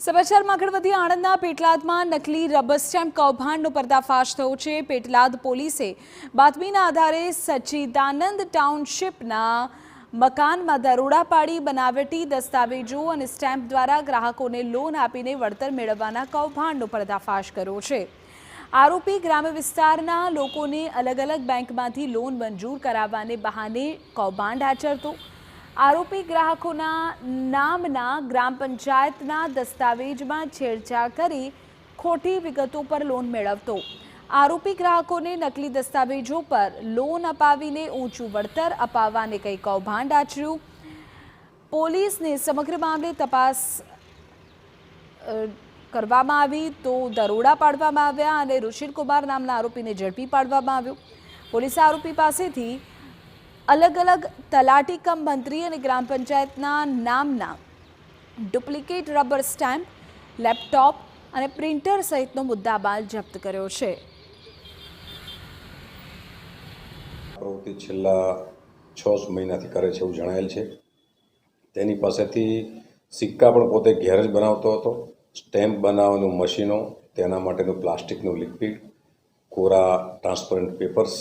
સમાચારમાં આગળ વધી આણંદના પેટલાદમાં નકલી રબર સ્ટેમ્પ કૌભાંડનો પર્દાફાશ થયો છે। પેટલાદ પોલીસે બાતમીના આધારે સચ્ચિદાનંદ ટાઉનશીપના મકાનમાં દરોડા પાડી બનાવટી દસ્તાવેજો અને સ્ટેમ્પ દ્વારા ગ્રાહકોને લોન આપીને વળતર મેળવવાના કૌભાંડનો પર્દાફાશ કર્યો છે। આરોપી ગ્રામ્ય વિસ્તારના લોકોને અલગ અલગ બેંકમાંથી લોન મંજૂર કરાવવાને બહાને કૌભાંડ આચરતો। આરોપી ગ્રાહકોના નામના ગ્રામ પંચાયતના દસ્તાવેજમાં છેડછાડ કરી ખોટી વિગતો પર લોન મેળવતો। આરોપી ગ્રાહકોને નકલી દસ્તાવેજો પર લોન અપાવીને ઊંચું વળતર અપાવવાને કઈ કૌભાંડ આચર્યું। પોલીસને સમગ્ર મામલે તપાસ કરવામાં આવી તો દરોડા પાડવામાં આવ્યા અને ઋષિલકુમાર નામના આરોપીને ઝડપી પાડવામાં આવ્યો। પોલીસે આરોપી પાસેથી अलग अलग तलाटी कम मंत्री और ग्राम पंचायतना नामना डुप्लिकेट रबर स्टेम्प, लैपटॉप और प्रिंटर सहितनो मुद्दामाल जप्त कर्यो छे। प्रवृत्ति छेल्ला 6 महीनाथी करे छे एवुं जणायेल छे। तेनी पासेथी सिक्का पण पोते घेर ज बनावतो हतो। स्टेम्प बनाववानुं मशीनो, तेना माटेनुं प्लास्टिकनुं लिक्विड, कोरा transparent papers,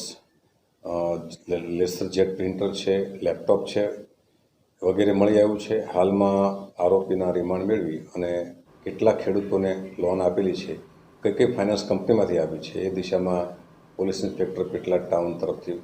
laser jet printer है, लैपटॉप है वगैरह मळी आव्युं छे। हालमां आरोपीना रिमांड मेळवी अने केटला खेडूतोने लोन आपेली छे, कई कई फाइनांस कंपनीमांथी आपी छे ए दिशामां पोलीस इंस्पेक्टर पेटलाद टाउन तरफथी